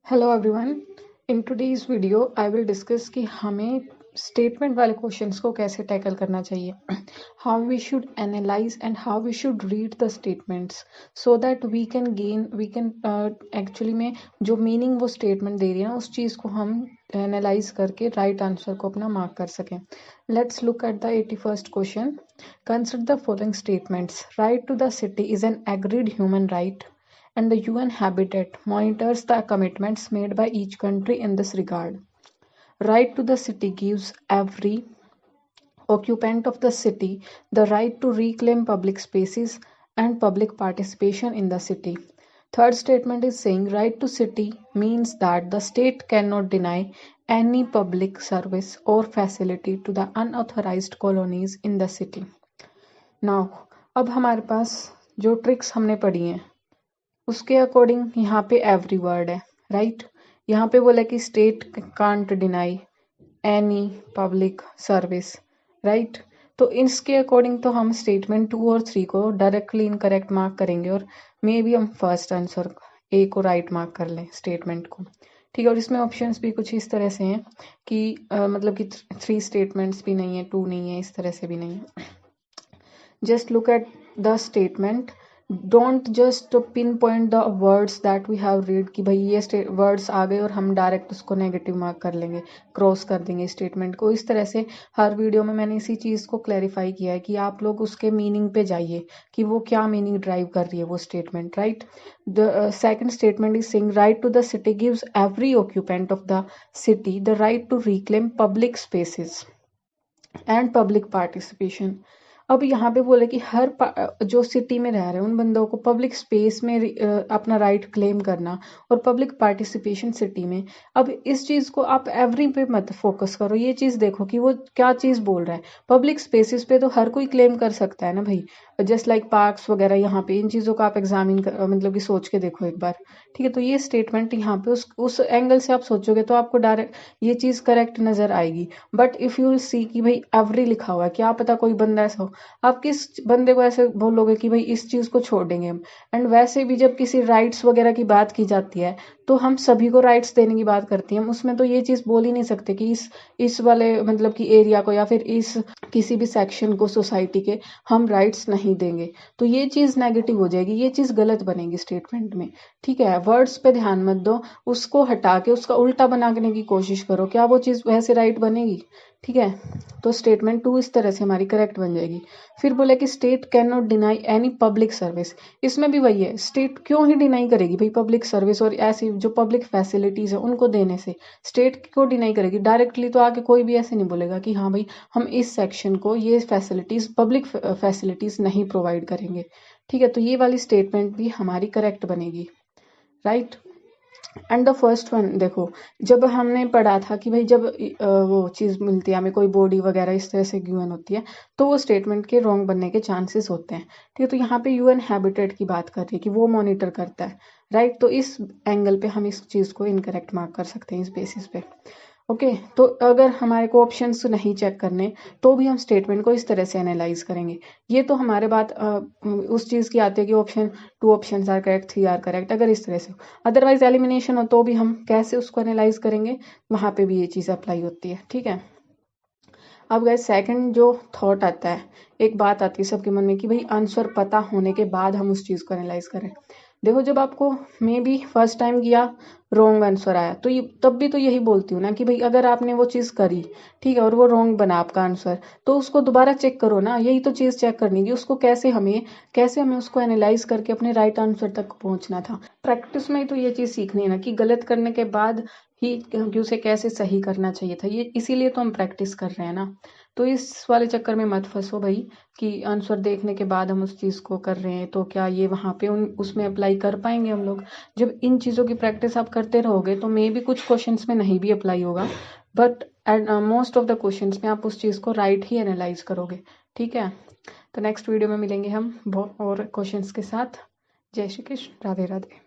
Hello everyone. In today's video I will discuss कि हमें statement वाले क्वेश्चंस को कैसे टैकल करना चाहिए, how we should analyse and how we should read the statements so that we can actually में जो मीनिंग वो स्टेटमेंट दे रही है ना उस चीज़ को हम एनालाइज करके राइट आंसर को अपना मार्क कर सकें। Let's look at the 81st question. Consider the following statements. Right to the city is an agreed human right and the UN Habitat monitors the commitments made by each country in this regard. Right to the city gives every occupant of the city the right to reclaim public spaces and public participation in the city. Third statement is saying right to city means that the state cannot deny any public service or facility to the unauthorized colonies in the city. Now, अब हमारे पास जो tricks हमने पढ़ी हैं उसके according यहाँ पे every word है, राइट। यहाँ पे बोला कि state can't deny any public service, right. तो इसके अकॉर्डिंग तो हम स्टेटमेंट 2 और 3 को डायरेक्टली इनकरेक्ट मार्क करेंगे और मे बी हम फर्स्ट आंसर ए को राइट मार्क कर लें स्टेटमेंट को, ठीक है। और इसमें ऑप्शंस भी कुछ इस तरह से हैं कि मतलब कि 3 स्टेटमेंट्स भी नहीं है, 2 नहीं है, इस तरह से भी नहीं है। Just look at the statement, don't just pinpoint the words that we have read कि भाई ये वर्ड्स आ गए और हम डायरेक्ट उसको नेगेटिव मार्क कर लेंगे, क्रॉस कर देंगे स्टेटमेंट को। इस तरह से हर वीडियो में मैंने इसी चीज़ को क्लैरिफाई किया है कि आप लोग उसके मीनिंग पे जाइए कि वो क्या मीनिंग ड्राइव कर रही है वो statement, right. The second statement is saying right to the city gives every occupant of the city the right to reclaim public spaces and public participation. अब यहाँ पे बोले कि हर जो सिटी में रह रहे हैं उन बंदों को पब्लिक स्पेस में अपना राइट क्लेम करना और पब्लिक पार्टिसिपेशन सिटी में। अब इस चीज़ को आप एवरी पे मत फोकस करो, ये चीज़ देखो कि वो क्या चीज़ बोल रहा है। पब्लिक स्पेसिस पे तो हर कोई क्लेम कर सकता है ना भाई, जस्ट लाइक पार्क्स वगैरह। यहाँ पे इन चीज़ों को आप एग्जामिन मतलब कि सोच के देखो एक बार, ठीक है। तो ये स्टेटमेंट यहाँ पे उस एंगल से आप सोचोगे तो आपको डायरेक्ट ये चीज़ करेक्ट नज़र आएगी। But if you will see कि भाई एवरी लिखा हुआ है, क्या पता कोई बंदा ऐसा हो, आप किस बंदे को ऐसे बोलोगे कि भाई इस चीज़ को छोड़ देंगे हम। एंड वैसे भी जब किसी राइट्स वगैरह की बात की जाती है तो हम सभी को राइट्स देने की बात करती हैं, हम उसमें तो ये चीज़ बोल ही नहीं सकते कि इस वाले मतलब कि एरिया को या फिर इस किसी भी सेक्शन को सोसाइटी के हम राइट्स नहीं देंगे। तो ये चीज़ नेगेटिव हो जाएगी, ये चीज़ गलत बनेगी स्टेटमेंट में, ठीक है। वर्ड्स पे ध्यान मत दो, उसको हटा के उसका उल्टा बनाने की कोशिश करो, क्या वो चीज़ वैसे राइट बनेगी, ठीक है। तो स्टेटमेंट 2 इस तरह से हमारी करेक्ट बन जाएगी। फिर बोले कि state can not deny any public service. इसमें भी वही है, स्टेट क्यों ही डिनाई करेगी भाई पब्लिक सर्विस और ऐसी जो पब्लिक फैसिलिटीज है उनको देने से स्टेट क्यों डिनाई करेगी। डायरेक्टली तो आके कोई भी ऐसे नहीं बोलेगा कि हाँ भाई हम इस सेक्शन को ये फैसिलिटीज पब्लिक फैसिलिटीज नहीं प्रोवाइड करेंगे, ठीक है। तो ये वाली स्टेटमेंट भी हमारी करेक्ट बनेगी, right. And the first one देखो, जब हमने पढ़ा था कि भाई जब वो चीज़ मिलती है हमें, कोई बॉडी वगैरह इस तरह से गिवन होती है तो वो स्टेटमेंट के रॉन्ग बनने के चांसेस होते हैं, ठीक है। तो यहाँ पे यूएन हैबिटेट की बात कर रही है कि वो मॉनिटर करता है, राइट। तो इस एंगल पे हम इस चीज़ को इनकरेक्ट मार्क कर सकते हैं इस बेसिस पे, ओके। तो अगर हमारे को ऑप्शंस नहीं चेक करने तो भी हम स्टेटमेंट को इस तरह से एनालाइज करेंगे। ये तो हमारे बात उस चीज़ की आती है कि option 2 options are correct, 3 are correct, अगर इस तरह से हो। अदरवाइज एलिमिनेशन हो तो भी हम कैसे उसको एनालाइज करेंगे, वहाँ पे भी ये चीज़ अप्लाई होती है, ठीक है। अब गए सेकंड जो थॉट आता है, एक बात आती है सबके मन में कि भाई आंसर पता होने के बाद हम उस चीज़ को एनालाइज करें। देखो जब आपको मे बी फर्स्ट टाइम किया रॉन्ग आंसर आया तो ये तब भी तो यही बोलती हूँ ना कि भाई अगर आपने वो चीज़ करी, ठीक है, और वो रॉन्ग बना आपका आंसर तो उसको दोबारा चेक करो ना। यही तो चीज़ चेक करनी थी, उसको कैसे हमें उसको एनालाइज करके अपने राइट आंसर तक पहुंचना था। प्रैक्टिस में ही तो ये चीज़ सीखनी है ना कि गलत करने के बाद ही कि उसे कैसे सही करना चाहिए था, ये इसीलिए तो हम प्रैक्टिस कर रहे हैं ना। तो इस वाले चक्कर में मत फंसो भाई कि आंसर देखने के बाद हम उस चीज़ को कर रहे हैं तो क्या ये वहाँ पे उसमें अप्लाई कर पाएंगे हम लोग। जब इन चीज़ों की प्रैक्टिस आप करते रहोगे तो मे भी कुछ क्वेश्चंस में नहीं भी अप्लाई होगा, but and most of the questions में आप उस चीज़ को राइट ही एनालाइज करोगे, ठीक है। तो नेक्स्ट वीडियो में मिलेंगे हम और क्वेश्चंस के साथ। जय श्री कृष्ण, राधे राधे।